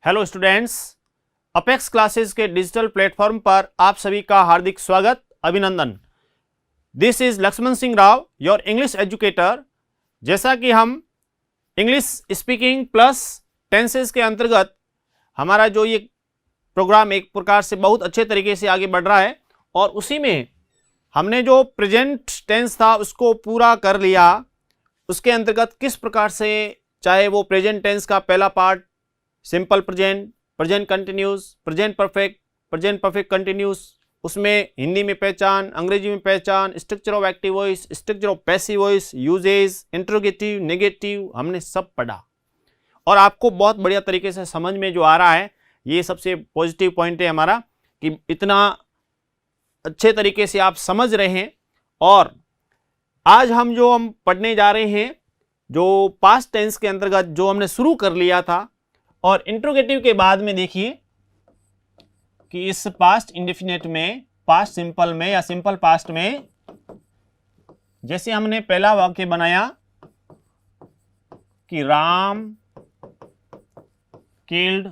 Hello students, Apex classes के digital platform पर आप सभी का हार्दिक स्वागत, अभिनंदन। This is Laxman Singh Rao, your English educator. जैसा कि हम इंग्लिश स्पीकिंग प्लस टेंसेस के अंतर्गत हमारा जो ये प्रोग्राम एक प्रकार से बहुत अच्छे तरीके से आगे बढ़ रहा है और उसी में हमने जो प्रेजेंट टेंस था उसको पूरा कर लिया। उसके अंतर्गत किस प्रकार से, चाहे वो प्रेजेंट टेंस का पहला part simple present, present continuous, present perfect continuous, उसमें हिंदी में पहचान, अंग्रेजी में पहचान, structure of active voice, structure of passive voice, usages, interrogative, negative, हमने सब पढ़ा और आपको बहुत बढ़िया तरीके से समझ में जो आ रहा है, ये सबसे पॉजिटिव पॉइंट है हमारा कि इतना अच्छे तरीके से आप समझ रहे हैं। और आज हम पढ़ने जा रहे हैं जो पास्ट टेंस के अंतर्गत जो हमने शुरू कर लिया था, और इंट्रोगेटिव के बाद में देखिए कि इस पास्ट इंडेफिनिट में, पास्ट सिंपल में या सिंपल पास्ट में, जैसे हमने पहला वाक्य बनाया कि राम किल्ड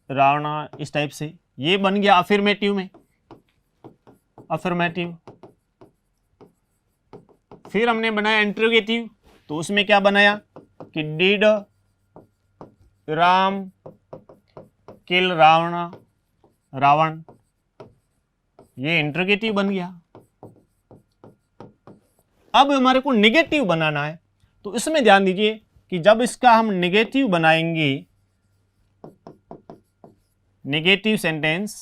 रावणा, इस टाइप से ये बन गया अफर्मेटिव में, अफर्मेटिव। फिर हमने बनाया इंट्रोगेटिव, तो उसमें क्या बनाया कि डिड राम किल रावण, रावण, ये इंट्रोगेटिव बन गया। अब हमारे को नेगेटिव बनाना है, तो इसमें ध्यान दीजिए कि जब इसका हम नेगेटिव बनाएंगे, नेगेटिव सेंटेंस,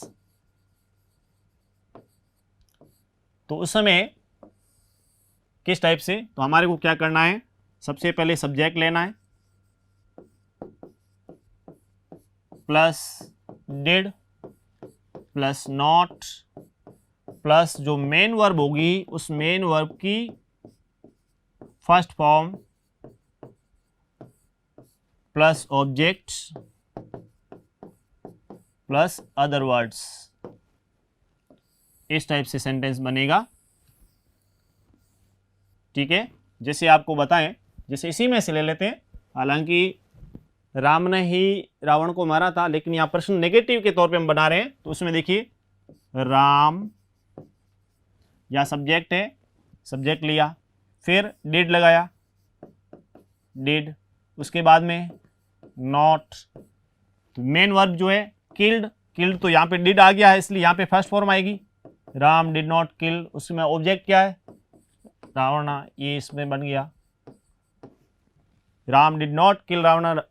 तो उस समय किस टाइप से, तो हमारे को क्या करना है, सबसे पहले सब्जेक्ट लेना है plus did plus not plus जो मेन वर्ब होगी उस मेन वर्ब की first form plus object plus other words, इस टाइप से सेंटेंस बनेगा। ठीक है, जैसे आपको बताएं, जैसे इसी में से ले लेते हैं। हालांकि राम ने ही रावण को मारा था, लेकिन यहाँ प्रश्न नेगेटिव के तौर पे हम बना रहे हैं, तो उसमें देखिए राम, या सब्जेक्ट है, सब्जेक्ट लिया, फिर डिड लगाया, डिड, उसके बाद में नॉट, मेन वर्ब जो है किल्ड, किल्ड तो यहाँ पे डिड आ गया है, इसलिए यहाँ पे फर्स्ट फॉर्म आएगी, राम डिड नॉट किल। उसमें ऑब्जेक्ट क्या है, रावण, ये इसमें बन गया Ram did not kill Ravan,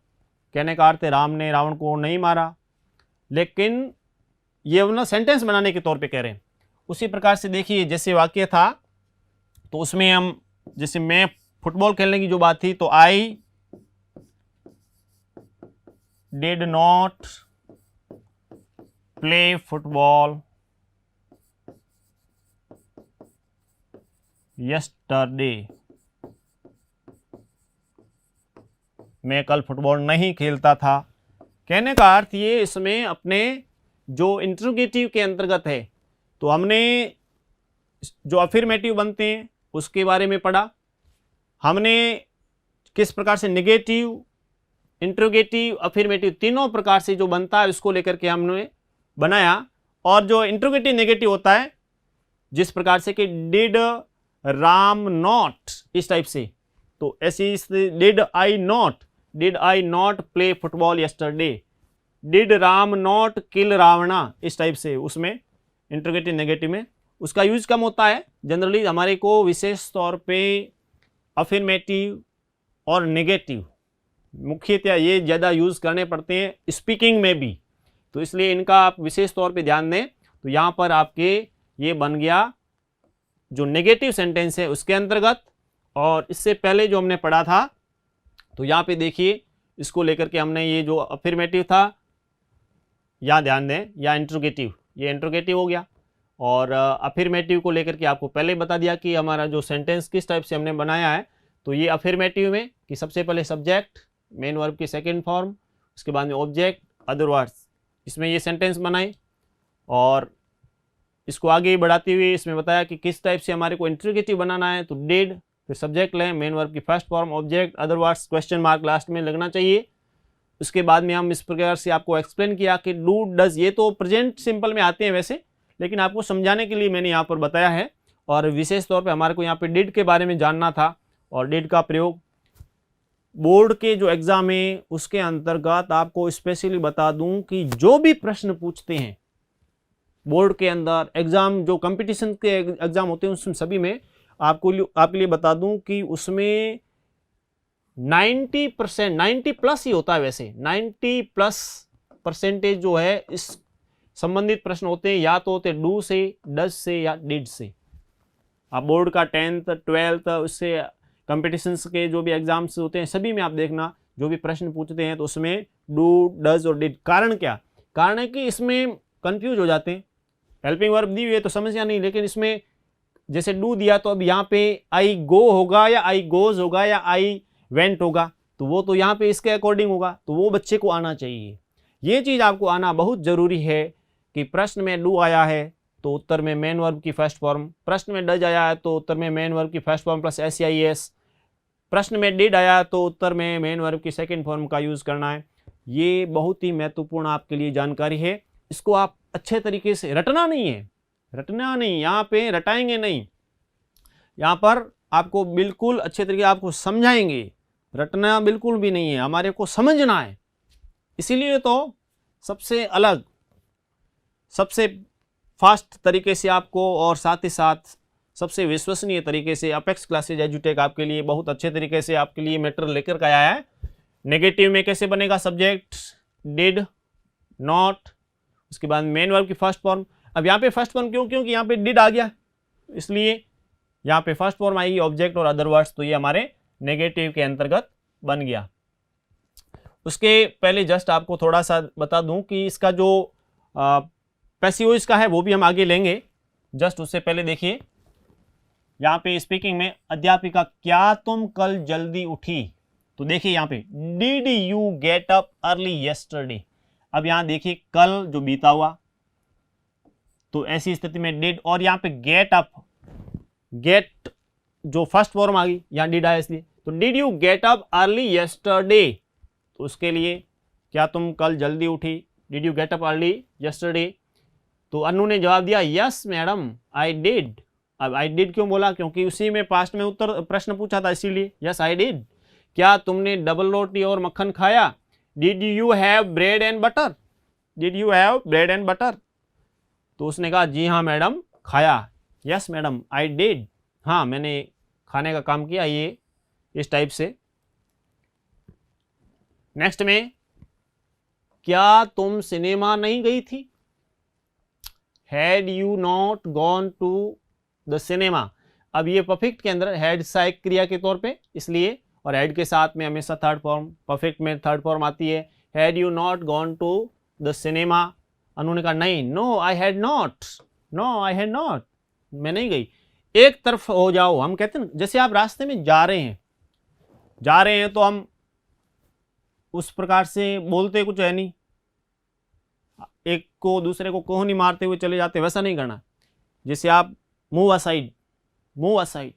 कहने का अर्थ है राम ने रावण को नहीं मारा, लेकिन ये ना सेंटेंस बनाने के तौर पे कह रहे हैं। उसी प्रकार से देखिए जैसे वाक्य था, तो उसमें हम, जैसे मैं फुटबॉल खेलने की जो बात थी, तो I did not play football yesterday, मैं कल फुटबॉल नहीं खेलता था। कहने का अर्थ ये, इसमें अपने जो इंट्रोगेटिव के अंतर्गत है, तो हमने जो अफर्मेटिव बनते हैं उसके बारे में पढ़ा, हमने किस प्रकार से नेगेटिव, इंट्रोगेटिव, अफर्मेटिव तीनों प्रकार से जो बनता है उसको लेकर के हमने बनाया। और जो इंट्रोगेटिव नेगेटिव होता है जिस प्रकार से कि डिड राम नॉट, इस टाइप से, तो ऐसी did I not play football yesterday, did Ram not kill Ravana, इस टाइप से उसमें इंट्रोगेटिव नेगेटिव में उसका यूज कम होता है। जनरली हमारे को विशेष तौर पे अफर्मेटिव और नेगेटिव मुख्यतः ये ज़्यादा यूज करने पड़ते हैं स्पीकिंग में भी, तो इसलिए इनका आप विशेष तौर पे ध्यान दें। तो यहाँ पर आपके ये बन गया जो नेगेटिव सेंटेंस है उसके अंतर्गत। और इससे पहले जो हमने पढ़ा था, तो यहाँ पे देखिए इसको लेकर के हमने ये जो अफर्मेटिव था, यहाँ ध्यान दें, या इंट्रोगेटिव, ये इंट्रोगेटिव हो गया। और अफर्मेटिव को लेकर के आपको पहले बता दिया कि हमारा जो सेंटेंस किस टाइप से हमने बनाया है। तो ये अफर्मेटिव में कि सबसे पहले सब्जेक्ट, मेन वर्ब की सेकेंड फॉर्म, उसके बाद में ऑब्जेक्ट, अदर वर्ड्स, इसमें ये सेंटेंस बनाए। और इसको आगे बढ़ाते हुए इसमें बताया कि किस टाइप से हमारे को इंट्रोगेटिव बनाना है, तो डिड, फिर सब्जेक्ट लें, मेन वर्ब की first form, object, other words, question mark last में लगना चाहिए। उसके बाद में हम इस प्रकार से आपको एक्सप्लेन किया कि डू डज, ये तो प्रेजेंट सिंपल में आते हैं वैसे, लेकिन आपको समझाने के लिए मैंने यहाँ पर बताया है। और विशेष तौर पे हमारे को यहाँ पे डिड के बारे में जानना था, और डिड का प्रयोग बोर्ड के जो एग्जाम है उसके अंतर्गत आपको स्पेशली बता दूं कि जो भी प्रश्न पूछते हैं बोर्ड के अंदर, एग्जाम जो कंपटीशन के एग्जाम होते हैं उसमें सभी में आपके लिए बता दूं कि उसमें 90%, 90 प्लस ही होता है, वैसे 90+ % जो है इस संबंधित प्रश्न होते हैं, या तो होते डू से, डज से या डिड से। आप बोर्ड का 10th 12th उससे कंपटीशंस के जो भी एग्जाम्स होते हैं सभी में आप देखना जो भी प्रश्न पूछते हैं तो उसमें डू, डज और डिड। कारण क्या? कारण है कि इसमें कंफ्यूज हो जाते हैं। हेल्पिंग वर्ब दी हुई है तो समस्या नहीं, लेकिन इसमें जैसे डू दिया तो अब यहाँ पे आई गो होगा या आई गोज होगा या आई वेंट होगा, तो वो तो यहाँ पे इसके अकॉर्डिंग होगा, तो वो बच्चे को आना चाहिए। ये चीज़ आपको आना बहुत ज़रूरी है कि प्रश्न में डू आया है तो उत्तर में मेन वर्ब की फर्स्ट फॉर्म, प्रश्न में डज आया है तो उत्तर में मेन वर्ब की फर्स्ट फॉर्म प्लस SEIS, प्रश्न में डिड आया तो उत्तर में मेन वर्ब की सेकंड फॉर्म का यूज़ करना है। ये बहुत ही महत्वपूर्ण आपके लिए जानकारी है। इसको आप अच्छे तरीके से रटना नहीं है, रटना नहीं, यहाँ पे रटाएंगे नहीं, यहाँ पर आपको बिल्कुल अच्छे तरीके आपको समझाएंगे। रटना बिल्कुल भी नहीं है, हमारे को समझना है। इसीलिए तो सबसे अलग, सबसे फास्ट तरीके से आपको और साथ ही साथ सबसे विश्वसनीय तरीके से अपेक्स क्लासेज एजुटेक आपके लिए बहुत अच्छे तरीके से आपके लिए मैटर लेकर के आया है। नेगेटिव में कैसे बनेगा सब्जेक्ट, डिड, नॉट, उसके बाद मेन वर्ब की फर्स्ट फॉर्म। अब यहाँ पे फर्स्ट फॉर्म क्यों? क्योंकि यहाँ पे डिड आ गया, इसलिए यहाँ पे फर्स्ट फॉर्म आएगी ऑब्जेक्ट और अदर वर्ड्स, तो ये हमारे नेगेटिव के अंतर्गत बन गया। उसके पहले जस्ट आपको थोड़ा सा बता दूं कि इसका जो पैसिव इसका है वो भी हम आगे लेंगे। जस्ट उससे पहले देखिए यहाँ पे स्पीकिंग में अध्यापिका क्या तुम कल जल्दी उठी, तो देखिए यहाँ पे did you get up early yesterday. अब यहाँ देखिए कल जो बीता हुआ, तो ऐसी स्थिति में डिड, और यहाँ पे गेट अप, गेट जो फर्स्ट फॉर्म आ गई, यहाँ डिड आया इसलिए, तो did you get up early yesterday, तो उसके लिए क्या तुम कल जल्दी उठी, did you get up early yesterday. तो अनु ने जवाब दिया यस मैडम आई डिड। अब आई डिड क्यों बोला? क्योंकि उसी में पास्ट में उत्तर प्रश्न पूछा था, इसीलिए यस आई डिड। क्या तुमने डबल रोटी और मक्खन खाया, did you have bread and butter, did you have bread and butter. तो उसने कहा जी हाँ मैडम खाया, यस मैडम आई डिड, हाँ मैंने खाने का काम किया, ये इस टाइप से। नेक्स्ट में क्या तुम सिनेमा नहीं गई थी, had you not gone to the cinema. अब ये परफेक्ट के अंदर हैड सहायक क्रिया के तौर पे, इसलिए, और हैड के साथ में हमेशा थर्ड फॉर्म, परफेक्ट में थर्ड फॉर्म आती है। Had you not gone to the cinema, उन्होंने कहा नहीं, no I had not, no I had not, मैं नहीं गई। एक तरफ हो जाओ, हम कहते हैं जैसे आप रास्ते में जा रहे हैं तो हम उस प्रकार से बोलते कुछ है नहीं, एक को दूसरे को कोह नहीं मारते हुए चले जाते, वैसा नहीं करना। जैसे आप मूव असाइड, मूव असाइड,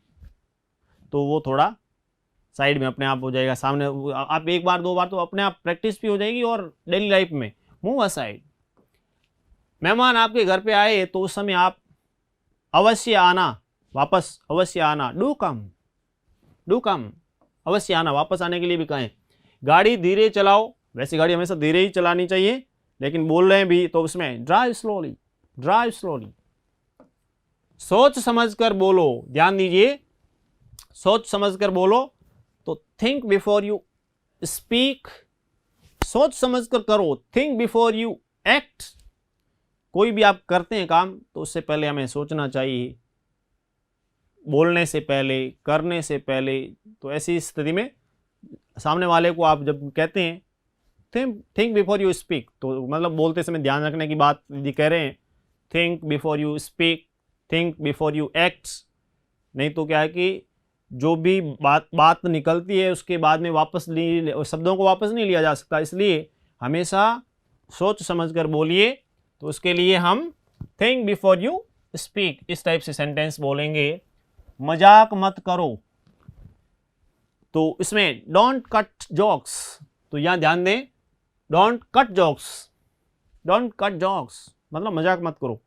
तो वो थोड़ा साइड में अपने आप हो जाएगा। सामने आप एक बार दो बार तो अपने आप प्रैक्टिस भी हो जाएगी, और डेली लाइफ में मूव असाइड। मेहमान आपके घर पे आए तो उस समय आप अवश्य आना, वापस अवश्य आना, डू कम, डू कम, अवश्य आना, वापस आने के लिए भी कहें। गाड़ी धीरे चलाओ, वैसे गाड़ी हमेशा धीरे ही चलानी चाहिए, लेकिन बोल रहे हैं भी तो उसमें ड्राइव स्लोली, ड्राइव स्लोली। सोच समझकर बोलो, ध्यान दीजिए, सोच समझकर बोलो, तो थिंक बिफोर यू स्पीक, सोच समझकर करो, थिंक बिफोर यू एक्ट। कोई भी आप करते हैं काम तो उससे पहले हमें सोचना चाहिए, बोलने से पहले, करने से पहले। तो ऐसी स्थिति में सामने वाले को आप जब कहते हैं थिंक बिफोर यू स्पीक, तो मतलब बोलते समय ध्यान रखने की बात यदि कह रहे हैं, think before you speak, think before you act. नहीं तो क्या है कि जो भी बात निकलती है उसके बाद में वापस शब्दों को वापस नहीं लिया जा सकता, इसलिए हमेशा सोच समझकर बोलिए। तो उसके लिए हम थिंक बिफोर यू स्पीक इस टाइप से सेंटेंस बोलेंगे। मजाक मत करो, तो इसमें डोंट कट जोक्स, तो यहाँ ध्यान दें don't cut jokes, don't cut jokes मतलब मजाक मत करो।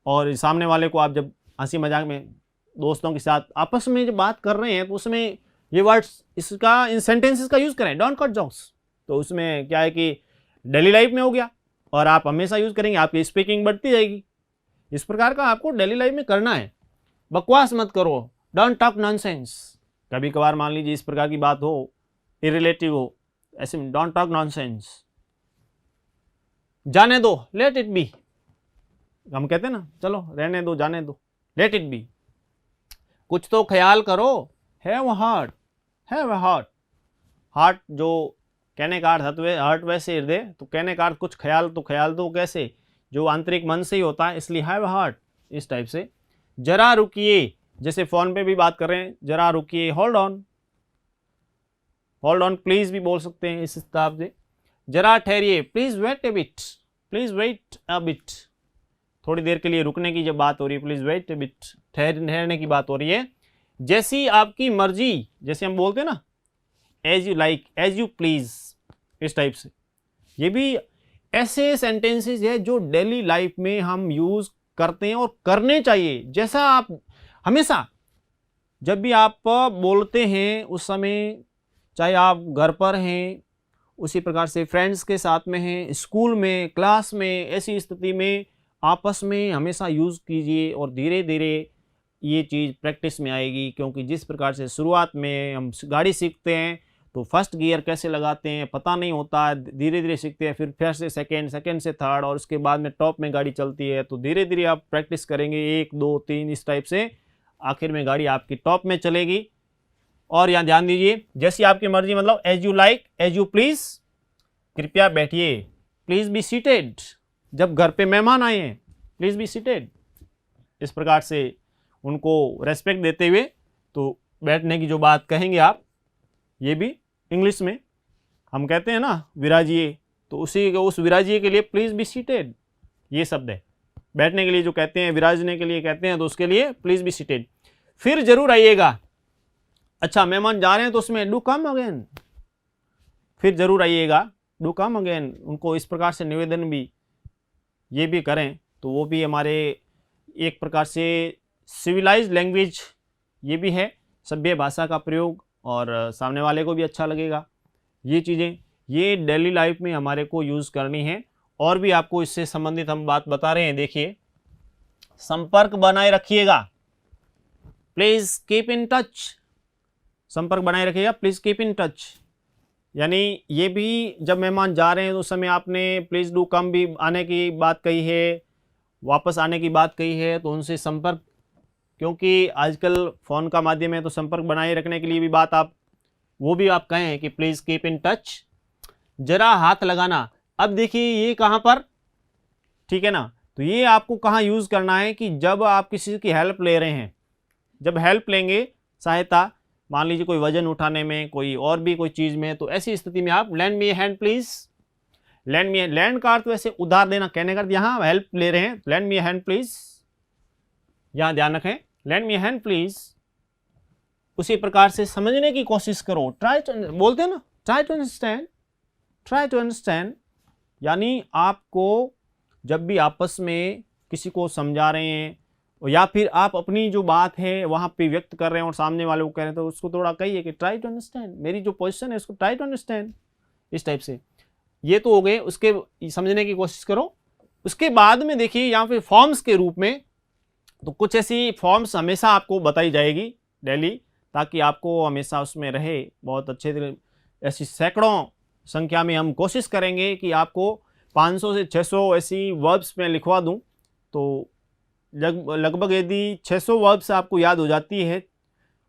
और सामने वाले को आप जब हंसी मजाक में दोस्तों के साथ आपस में जब बात कर रहे हैं तो उसमें ये वर्ड्स इसका इन सेंटेंसेस का यूज़ करें, डोंट कट जोक्स। तो उसमें क्या है कि डेली लाइफ में हो गया और आप हमेशा यूज़ करेंगे, आपकी स्पीकिंग बढ़ती जाएगी। इस प्रकार का आपको डेली लाइफ में करना है। बकवास मत करो, डोंट टॉक नॉनसेंस। कभी कभार मान लीजिए इस प्रकार की बात हो, इरिलेटिव हो, ऐसे में डोंट टॉक नॉनसेंस। जाने दो, लेट इट बी। हम कहते हैं ना, चलो रहने दो, जाने दो, लेट इट बी। कुछ तो ख्याल करो, have a heart, have a heart. Heart जो कहने का अर्थ है, हार्ट वैसे हृदय, तो कहने का अर्थ कुछ ख्याल, तो ख्याल दो कैसे, जो आंतरिक मन से ही होता है, इसलिए हैव अ हार्ट इस टाइप से। जरा रुकिए, जैसे फोन पे भी बात कर रहे हैं, जरा रुकिए, hold on, hold on please भी बोल सकते हैं इस हिसाब से। जरा ठहरिए, please wait a bit, please wait a bit. थोड़ी देर के लिए रुकने की जब बात हो रही है, प्लीज वेट ए बिट, ठहरने की बात हो रही है। जैसी आपकी मर्जी, जैसे हम बोलते हैं ना, as you like, as you please, इस टाइप से। ये भी ऐसे सेंटेंसेस है जो डेली लाइफ में हम यूज करते हैं और करने चाहिए। जैसा आप हमेशा जब भी आप बोलते हैं उस समय, चाहे आप घर पर हैं, उसी प्रकार से फ्रेंड्स के साथ में हैं, स्कूल में, क्लास में, ऐसी स्थिति में आपस में हमेशा यूज़ कीजिए और धीरे धीरे ये चीज़ प्रैक्टिस में आएगी। क्योंकि जिस प्रकार से शुरुआत में हम गाड़ी सीखते हैं तो फर्स्ट गियर कैसे लगाते हैं पता नहीं होता, धीरे धीरे सीखते हैं, फिर से सेकंड, सेकंड से थर्ड, और उसके बाद में टॉप में गाड़ी चलती है। तो धीरे धीरे आप प्रैक्टिस करेंगे, 1 2 3 इस टाइप से, आखिर में गाड़ी आपकी टॉप में चलेगी। और यहाँ ध्यान दीजिए, जैसी आपकी मर्जी मतलब as you like, as you please, कृपया बैठिए, प्लीज बी सीटेड। जब घर पे मेहमान आए हैं, प्लीज बी सीटेड, इस प्रकार से उनको रेस्पेक्ट देते हुए तो बैठने की जो बात कहेंगे आप, ये भी इंग्लिश में हम कहते हैं ना विराजिए, तो उस विराजिए के लिए प्लीज बी सीटेड ये शब्द है। बैठने के लिए जो कहते हैं, विराजने के लिए कहते हैं, तो उसके लिए प्लीज बी सीटेड। फिर जरूर आइएगा। अच्छा मेहमान जा रहे हैं तो उसमें डू कम अगेन, फिर जरूर आइएगा, डू कम अगेन। उनको इस प्रकार से निवेदन भी ये भी करें तो वो भी हमारे एक प्रकार से सिविलाइज्ड लैंग्वेज ये भी है, सभ्य भाषा का प्रयोग, और सामने वाले को भी अच्छा लगेगा। ये चीज़ें ये डेली लाइफ में हमारे को यूज़ करनी है। और भी आपको इससे संबंधित हम बात बता रहे हैं। देखिए, संपर्क बनाए रखिएगा, प्लीज़ कीप इन टच, संपर्क बनाए रखिएगा, प्लीज़ कीप इन टच। यानी ये भी जब मेहमान जा रहे हैं तो उस समय आपने प्लीज़ डू कम भी आने की बात कही है, वापस आने की बात कही है, तो उनसे संपर्क, क्योंकि आजकल फ़ोन का माध्यम है तो संपर्क बनाए रखने के लिए भी बात आप वो भी आप कहें कि प्लीज़ कीप इन टच। जरा हाथ लगाना, अब देखिए ये कहाँ पर, ठीक है ना, तो ये आपको कहाँ यूज़ करना है कि जब आप किसी की हेल्प ले रहे हैं, जब हेल्प लेंगे, सहायता, मान लीजिए कोई वजन उठाने में, कोई और भी कोई चीज़ में, तो ऐसी स्थिति में आप land me A hand please, land me, land का अर्थ वैसे उधार देना, कहने का अर्थ यहाँ हेल्प ले रहे हैं, land me A hand please, यहाँ ध्यान रखें, land me A hand please. उसी प्रकार से समझने की कोशिश करो, ट्राई टू, बोलते हैं ना, try to understand, try to understand. यानी आपको जब भी आपस में किसी को समझा रहे हैं या फिर आप अपनी जो बात है वहाँ पे व्यक्त कर रहे हैं और सामने वाले को कह रहे हैं, तो उसको थोड़ा कहिए कि ट्राई टू अंडरस्टैंड, मेरी जो पोजीशन है उसको ट्राई टू अंडरस्टैंड, इस टाइप से। ये तो हो गए, उसके समझने की कोशिश करो। उसके बाद में देखिए यहाँ पे फॉर्म्स के रूप में, तो कुछ ऐसी फॉर्म्स हमेशा आपको बताई जाएगी डेली, ताकि आपको हमेशा उसमें रहे बहुत अच्छे तरीके। ऐसी सैकड़ों संख्या में हम कोशिश करेंगे कि आपको 500 से 600 ऐसी वर्ब्स में लिखवा दूं, तो लगभग यदि 600 वर्ब्स आपको याद हो जाती है,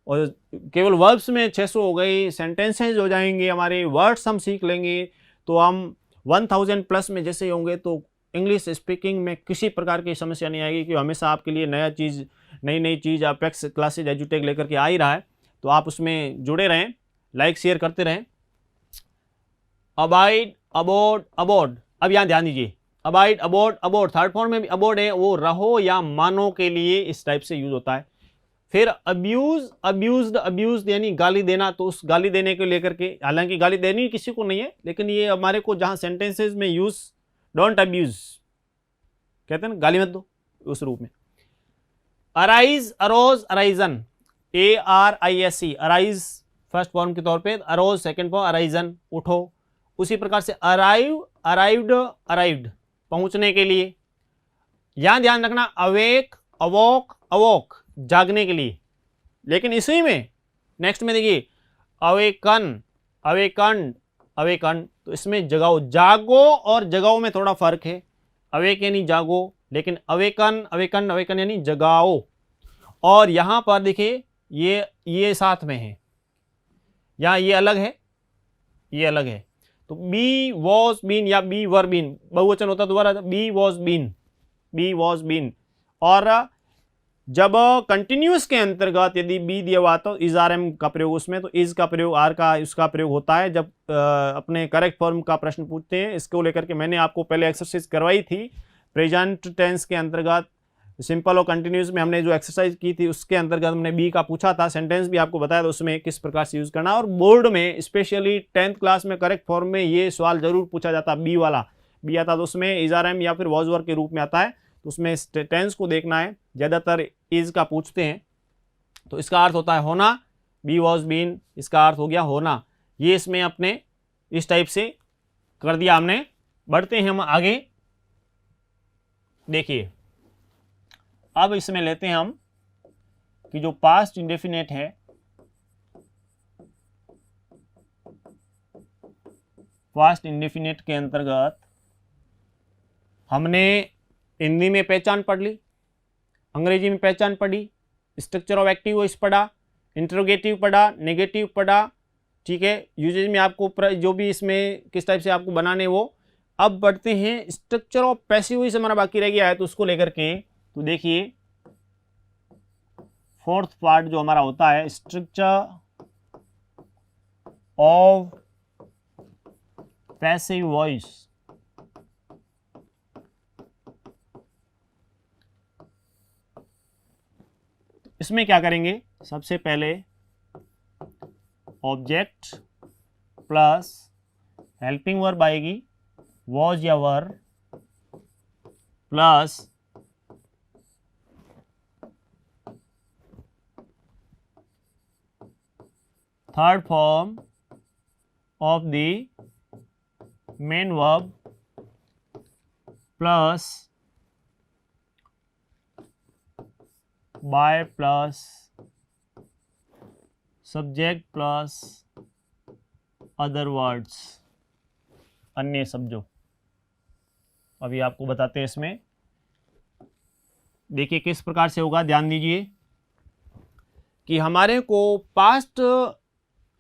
और केवल वर्ब्स में 600 हो गई, सेंटेंसेज हो जाएंगे हमारे, वर्ड्स हम सीख लेंगे, तो हम 1000 प्लस में जैसे होंगे, तो इंग्लिश स्पीकिंग में किसी प्रकार की समस्या नहीं आएगी। क्योंकि हमेशा आपके लिए नई नई चीज़ अपेक्स क्लासेज एजुटेक लेकर के आ ही रहा है, तो आप उसमें जुड़े रहें, लाइक शेयर करते रहें। अबाइड, अबोर्ड, अबोर्ड, अब यहाँ ध्यान दीजिए, abide, aboard, aboard, third form में भी अबोर्ड है, वो रहो या मानो के लिए इस टाइप से यूज होता है। फिर अब्यूज, अब्यूज्ड, अब्यूज्ड यानी गाली देना, तो उस गाली देने को लेकर के, हालांकि गाली देनी किसी को नहीं है, लेकिन ये हमारे को जहां सेंटेंसेस में यूज, डोंट अब्यूज कहते हैं ना, गाली मत दो, उस रूप में। Arise, arose, arisen, ARISE, arise first form के तौर पे, अरोज सेकंड फॉर्म, अराइजन उठो। उसी प्रकार से अराइव, अराइव्ड, अराइव्ड पहुंचने के लिए। यहां ध्यान रखना अवेक, अवोक, अवोक जागने के लिए। लेकिन इसी में नेक्स्ट में देखिए अवेकन, अवेकन, अवेकन, तो इसमें जगाओ, जागो और जगाओ में थोड़ा फर्क है। अवेक यानी जागो, लेकिन अवेकन, अवेकन, अवेकन यानी जगाओ। और यहां पर देखिए ये साथ में है, यहां ये अलग है, ये अलग है। तो बी वॉज बीन या बी वर बीन, बहुवचन होता दोबारा, be was been, be was been. और जब कंटिन्यूअस के अंतर्गत यदि बी दिया हुआ तो इज आर एम का प्रयोग उसमें, तो इज का प्रयोग, आर का, उसका प्रयोग होता है जब अपने करेक्ट फॉर्म का प्रश्न पूछते हैं। इसको लेकर के मैंने आपको पहले एक्सरसाइज करवाई थी, प्रेजेंट टेंस के अंतर्गत सिंपल और कंटिन्यूस में हमने जो एक्सरसाइज की थी उसके अंतर्गत हमने बी का पूछा था, सेंटेंस भी आपको बताया था उसमें किस प्रकार से यूज करना। और बोर्ड में स्पेशली 10th क्लास में करेक्ट फॉर्म में ये सवाल जरूर पूछा जाता, बी वाला बी आता तो उसमें इज आर एम या फिर वॉज वर के रूप में आता है, तो उसमें टेंस को देखना है, ज़्यादातर इज का पूछते हैं। तो इसका अर्थ होता है होना, बी वॉज बीन, इसका अर्थ हो गया होना। ये इसमें अपने इस टाइप से कर दिया हमने। बढ़ते हैं हम आगे, देखिए अब इसमें लेते हैं हम कि जो पास्ट इंडेफिनेट है, पास्ट इंडेफिनेट के अंतर्गत हमने हिंदी में पहचान पढ़ ली, अंग्रेजी में पहचान पढ़ी, स्ट्रक्चर ऑफ एक्टिव वॉइस पढ़ा, इंट्रोगेटिव पढ़ा, नेगेटिव पढ़ा, ठीक है, यूजेज में आपको जो भी इसमें किस टाइप से आपको बनाने वो। अब बढ़ते हैं स्ट्रक्चर ऑफ पैसिव वॉइस, हमारा बाकी रह गया है, तो उसको लेकर के तो देखिए फोर्थ पार्ट जो हमारा होता है, स्ट्रक्चर ऑफ पैसिव वॉइस। इसमें क्या करेंगे, सबसे पहले ऑब्जेक्ट प्लस हेल्पिंग वर्ब आएगी, वॉज या were, plus third form of the main verb, plus by, plus subject, plus other words, अन्य शब्दों। अभी आपको बताते हैं इसमें, देखिए किस प्रकार से होगा, ध्यान दीजिए कि हमारे को पास्ट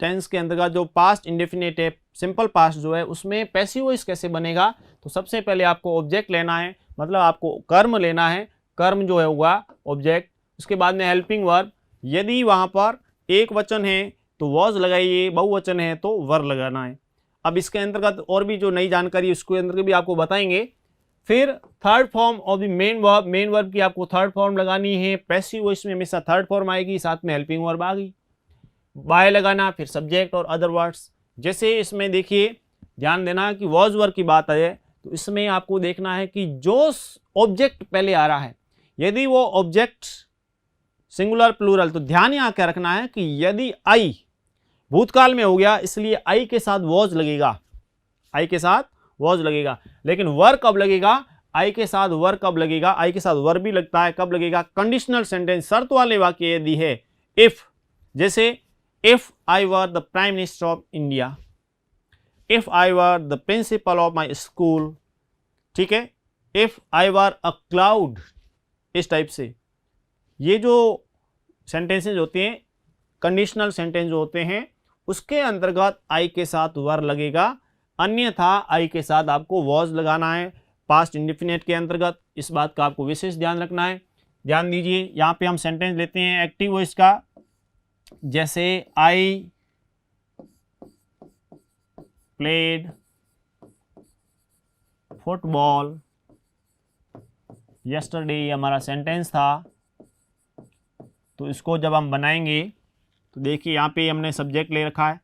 टेंस के अंतर्गत जो पास्ट इंडेफिनिट है, सिंपल पास्ट जो है, उसमें पैसिव वॉइस कैसे बनेगा। तो सबसे पहले आपको ऑब्जेक्ट लेना है, मतलब आपको कर्म लेना है, कर्म जो है हुआ ऑब्जेक्ट, उसके बाद में हेल्पिंग वर्ब, यदि वहाँ पर एक वचन है तो वॉज लगाइए, बहुवचन है तो वर लगाना है। अब इसके अंतर्गत और भी जो नई जानकारी उसके अंतर्गत भी आपको बताएंगे। फिर third form of the main verb, main verb की आपको थर्ड फॉर्म लगानी है, पैसिव वॉइस में हमेशा थर्ड फॉर्म आएगी, साथ में हेल्पिंग वर्ब आ गई, बाय लगाना, फिर सब्जेक्ट और अदर वर्ड्स। जैसे इसमें देखिए ध्यान देना कि वॉज वर्ब की बात है, तो इसमें आपको देखना है कि जो ऑब्जेक्ट पहले आ रहा है, यदि वो ऑब्जेक्ट सिंगुलर प्लूरल, तो ध्यान यहाँ क्या रखना है कि यदि आई भूतकाल में हो गया, इसलिए आई के साथ वॉज लगेगा, आई के साथ वॉज लगेगा। लेकिन वर कब लगेगा, आई के साथ वर कब लगेगा, आई के साथ वर भी लगता है, कब लगेगा, कंडीशनल सेंटेंस, शर्त वाले वाक्य यदि है, इफ, जैसे if I were the prime minister of India, if I were the principle of my school, ठीक है, if I were a cloud, इस टाइप से ये जो सेंटेंसेज होते हैं, कंडीशनल सेंटेंस जो होते हैं, उसके अंतर्गत आई के साथ वर लगेगा, अन्यथा आई के साथ आपको वॉज लगाना है पास्ट इंडेफिनिट के अंतर्गत। इस बात का आपको विशेष ध्यान रखना है। ध्यान दीजिए, यहाँ पे हम सेंटेंस लेते हैं एक्टिव वॉइस का, जैसे आई प्लेड फुटबॉल यस्टरडे, हमारा सेंटेंस था। तो इसको जब हम बनाएंगे तो देखिए यहाँ पे हमने सब्जेक्ट ले रखा है,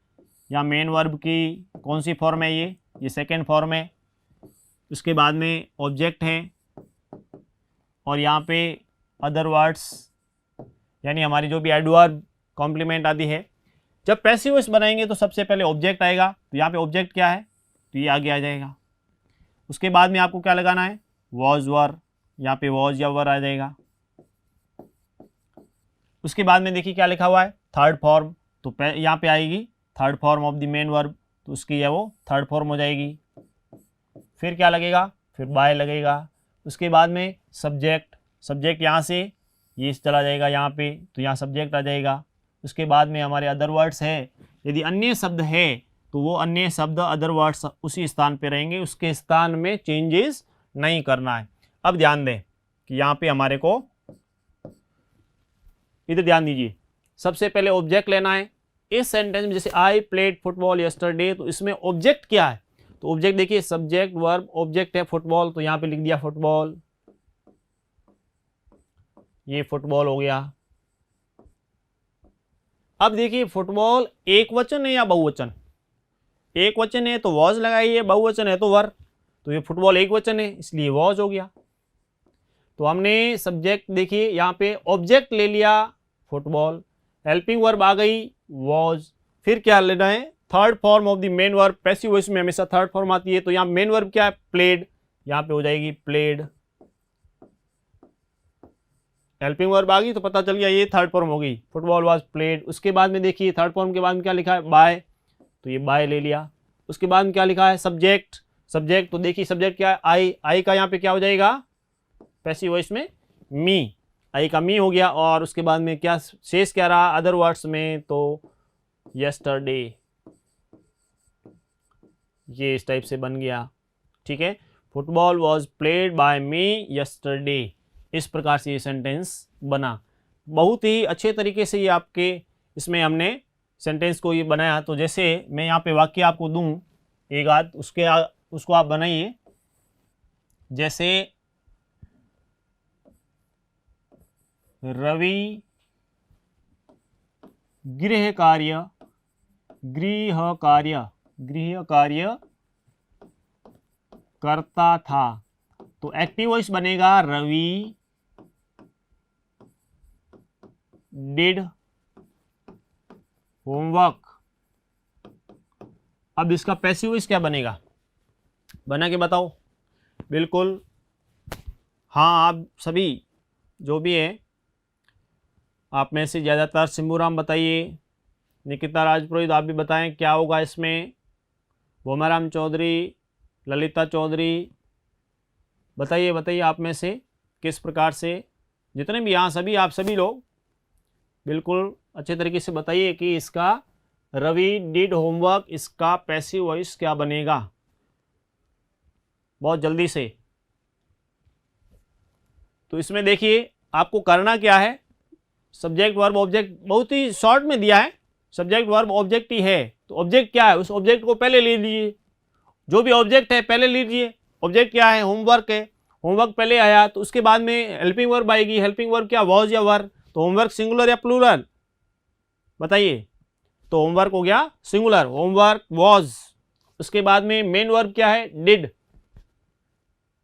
यहाँ मेन वर्ब की कौन सी फॉर्म है, ये सेकेंड फॉर्म है। उसके बाद में ऑब्जेक्ट है और यहाँ पे अदर वर्ड्स यानी हमारी जो भी एडवर्ब कॉम्प्लीमेंट आदि है। जब पैसिव वॉइस बनाएंगे तो सबसे पहले ऑब्जेक्ट आएगा, तो यहाँ पे ऑब्जेक्ट क्या है, तो ये आगे आ जाएगा। उसके बाद में आपको क्या लगाना है, वॉज वर, यहाँ पे वॉज या वर आ जाएगा। उसके बाद में देखिए क्या लिखा हुआ है, थर्ड फॉर्म, तो यहाँ पे आएगी third form of the main verb, तो उसकी है वो थर्ड फॉर्म हो जाएगी। फिर क्या लगेगा, फिर बाय लगेगा। उसके बाद में सब्जेक्ट, सब्जेक्ट यहाँ से ये चला जाएगा यहाँ पे, तो यहाँ सब्जेक्ट आ जाएगा। उसके बाद में हमारे अदर वर्ड्स है, यदि अन्य शब्द है तो वो अन्य शब्द अदर वर्ड्स उसी स्थान पे रहेंगे, उसके स्थान में चेंजेस नहीं करना है। अब ध्यान दें कि यहाँ पे हमारे को इधर ध्यान दीजिए, सबसे पहले ऑब्जेक्ट लेना है। इस सेंटेंस में जैसे आई प्लेड फुटबॉल यस्टरडे, तो इसमें ऑब्जेक्ट क्या है, तो ऑब्जेक्ट देखिए सब्जेक्ट वर्ब ऑब्जेक्ट है फुटबॉल, तो यहाँ पे लिख दिया फुटबॉल, ये फुटबॉल हो गया। अब देखिए फुटबॉल एक वचन है या बहुवचन, एक वचन है तो वॉज लगाइए, बहुवचन है तो वर, तो ये फुटबॉल एक वचन है इसलिए वॉज हो गया। तो हमने सब्जेक्ट देखिए यहाँ पे ऑब्जेक्ट ले लिया फुटबॉल, हेल्पिंग वर्ब आ गई वॉज, फिर क्या लेना है, third form of the main verb. Passive voice में हमेशा थर्ड फॉर्म आती है, तो यहाँ मेन वर्ब क्या है, प्लेड, यहाँ पे हो जाएगी प्लेड। हेल्पिंग वर्ब आ गई तो पता चल गया ये थर्ड फॉर्म हो गई, फुटबॉल वाज प्लेड। उसके बाद में देखिए थर्ड फॉर्म के बाद में क्या लिखा है, बाय, तो ये बाय ले लिया। उसके बाद में क्या लिखा है, सब्जेक्ट, सब्जेक्ट तो देखिए सब्जेक्ट क्या है, आई, आई का यहाँ पे क्या हो जाएगा पैसिव वॉइस में मी, आई का मी हो गया। और उसके बाद में क्या शेष क्या रहा अदर वर्ड्स में, तो यस्टरडे, ये इस टाइप से बन गया। ठीक है, football was played by me yesterday, इस प्रकार से ये सेंटेंस बना। बहुत ही अच्छे तरीके से ये आपके इसमें हमने सेंटेंस को ये बनाया। तो जैसे मैं यहाँ पे वाक्य आपको दूं एक आध, उसको आप बनाइए। जैसे रवि गृह कार्य करता था, तो एक्टिव वॉइस बनेगा रवि डिड होमवर्क। अब इसका पैसिव वॉइस क्या बनेगा, बना के बताओ। बिल्कुल हाँ, आप सभी जो भी है आप में से ज़्यादातर, सिंबूराम बताइए, निकिता राजपुरोहित आप भी बताएं क्या होगा इसमें, भोमाराम चौधरी, ललिता चौधरी, बताइए बताइए आप में से किस प्रकार से, जितने भी यहाँ सभी आप सभी लोग बिल्कुल अच्छे तरीके से बताइए कि इसका रवि डिड होमवर्क, इसका पैसिव वॉइस क्या बनेगा, बहुत जल्दी से। तो इसमें देखिए आपको करना क्या है, सब्जेक्ट वर्ब ऑब्जेक्ट बहुत ही शॉर्ट में दिया है, सब्जेक्ट वर्ब ऑब्जेक्ट ही है, तो ऑब्जेक्ट क्या है उस ऑब्जेक्ट को पहले ले लीजिए, जो भी ऑब्जेक्ट है पहले लीजिए। ऑब्जेक्ट क्या है, होमवर्क है, होमवर्क पहले आया, तो उसके बाद में हेल्पिंग वर्ब आएगी, हेल्पिंग वर्ब क्या वॉज या वर, तो होमवर्क सिंगुलर या प्लूरल बताइए, तो होमवर्क हो गया सिंगुलर, होमवर्क वॉज। उसके बाद में मेन वर्ब क्या है, डिड,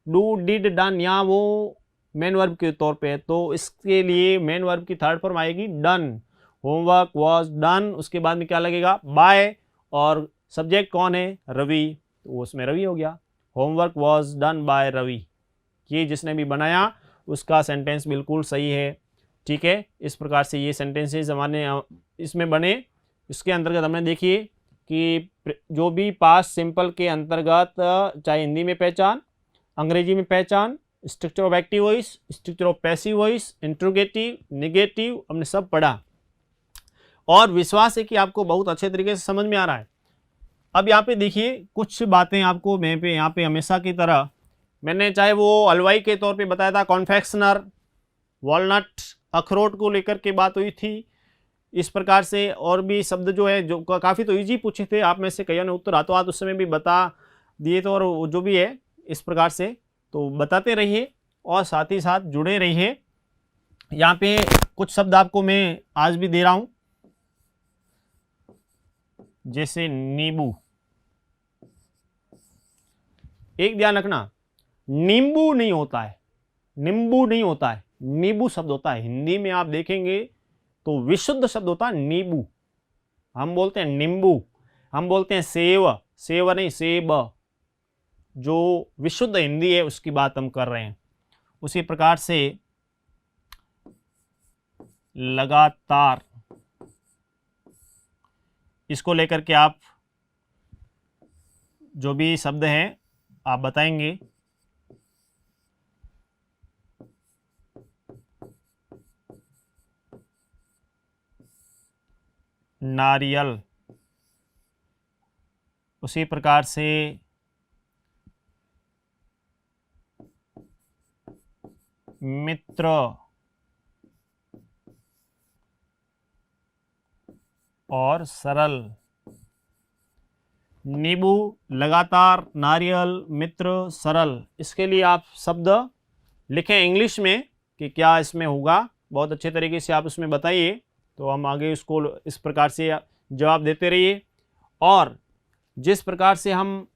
डू डिड डन, यहाँ वो मेन वर्ब के तौर पे है, तो इसके लिए मेन वर्ब की थर्ड फॉर्म आएगी डन, होमवर्क वॉज डन। उसके बाद में क्या लगेगा, बाय, और सब्जेक्ट कौन है, रवि, तो उसमें रवि हो गया, homework was done by Ravi. ये जिसने भी बनाया उसका सेंटेंस बिल्कुल सही है। ठीक है, इस प्रकार से ये सेंटेंसेस हमारे इसमें बने। इसके अंतर्गत हमने देखिए कि जो भी पास्ट सिंपल के अंतर्गत चाहे हिंदी में पहचान, अंग्रेजी में पहचान, structure of active voice, structure of passive voice, interrogative, negative, हमने सब पढ़ा और विश्वास है कि आपको बहुत अच्छे तरीके से समझ में आ रहा है। अब यहाँ पे देखिए कुछ बातें आपको मैं यहाँ पे हमेशा की तरह मैंने चाहे वो हलवाई के तौर पे बताया था, कॉन्फेक्शनर, वॉलनट, अखरोट को लेकर के बात हुई थी, इस प्रकार से और भी शब्द जो है जो काफ़ी तो इजी पूछे थे आप में से कईयों ने उत्तर हाथों हाथ उस समय भी बता दिए थे, और जो भी है इस प्रकार से तो बताते रहिए और साथ ही साथ जुड़े रहिए। यहाँ पे कुछ शब्द आपको मैं आज भी दे रहा हूं, जैसे नींबू। एक ध्यान रखना, नींबू नहीं होता है, नींबू नहीं होता है, नींबू शब्द होता है। हिंदी में आप देखेंगे तो विशुद्ध शब्द होता है नींबू। हम बोलते हैं नींबू, हम बोलते हैं सेव, सेव नहीं सेब। जो विशुद्ध हिंदी है उसकी बात हम कर रहे हैं। उसी प्रकार से लगातार, इसको लेकर के आप जो भी शब्द हैं आप बताएंगे। नारियल, उसी प्रकार से मित्र, और सरल। नींबू, लगातार, नारियल, मित्र, सरल, इसके लिए आप शब्द लिखें इंग्लिश में कि क्या इसमें होगा। बहुत अच्छे तरीके से आप उसमें बताइए, तो हम आगे उसको इस प्रकार से जवाब देते रहिए। और जिस प्रकार से हम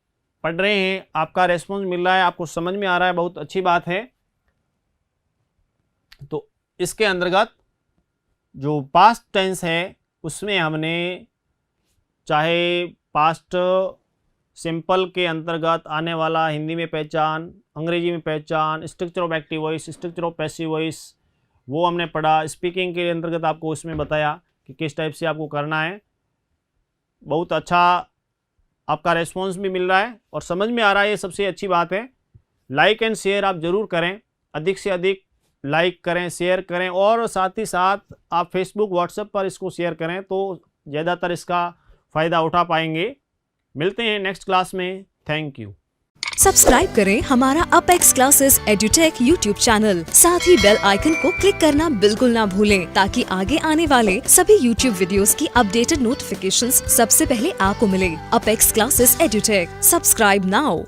पढ़ रहे हैं, आपका रेस्पॉन्स मिल रहा है, आपको समझ में आ रहा है, बहुत अच्छी बात है। तो इसके अंतर्गत जो पास्ट टेंस है उसमें हमने चाहे पास्ट सिंपल के अंतर्गत आने वाला हिंदी में पहचान, अंग्रेजी में पहचान, structure of active voice, structure of passive voice, वो हमने पढ़ा। स्पीकिंग के अंतर्गत आपको उसमें बताया कि किस टाइप से आपको करना है। बहुत अच्छा आपका रेस्पॉन्स भी मिल रहा है और समझ में आ रहा है, ये सबसे अच्छी बात है। लाइक एंड शेयर आप ज़रूर करें, अधिक से अधिक लाइक करें, शेयर करें, और साथ ही साथ आप फेसबुक, व्हाट्सएप पर इसको शेयर करें तो ज़्यादातर इसका फ़ायदा उठा पाएंगे। मिलते हैं नेक्स्ट क्लास में। Thank you. सब्सक्राइब करें हमारा apex classes edutech YouTube channel. साथ ही बेल आइकन को क्लिक करना बिल्कुल ना भूलें, ताकि आगे आने वाले सभी यूट्यूब वीडियोस की अपडेटेड नोटिफिकेशंस सबसे पहले आपको मिले। Apex classes edutech, subscribe now.